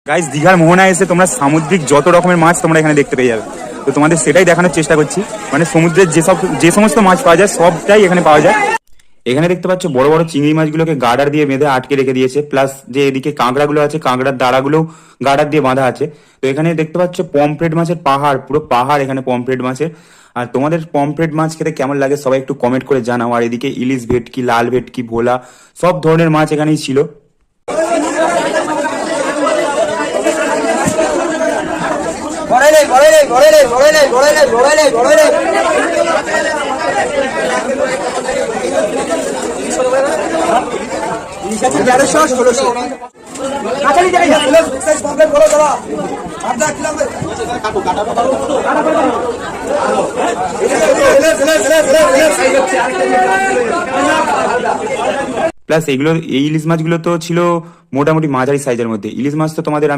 Guys দীঘার মোহনায় এসে তোমরা সামুদ্রিক যত রকমের মাছ তোমরা এখানে দেখতে পেয়ে যাবে। তো তোমাদের সেটাই দেখানোর চেষ্টা করছি, মানে সমুদ্রের যে সমস্ত মাছ পাওয়া যায় সবটাই এখানে পাওয়া যায়। এখানে দেখতে পাচ্ছ বড় বড় চিংড়ি মাছগুলোকে গার্ডার দিয়ে বেঁধে আটকে রেখে দিয়েছে, প্লাস যে এদিকে কাঁকড়াগুলো আছে কাঁকড়ার দাঁড়াগুলো গার্ডার দিয়ে বাঁধা আছে। তো এখানে দেখতে পাচ্ছ পমফ্রেট মাছের পাহাড়, পুরো পাহাড় এখানে পমফ্রেট মাছের। আর তোমাদের পমফ্রেট মাছ খেতে কেমন লাগে সবাই একটু কমেন্ট করে জানাও। আর এদিকে ইলিশ ভেটকি, লাল ভেটকি, ভোলা সব ধরনের মাছ এখানেই ছিল। প্লাস এগুলো এই ইলিশ মাছগুলো তো ছিল মোটামুটি মাঝারি সাইজের মধ্যে। ইলিশ মাছ তো তোমাদের আমি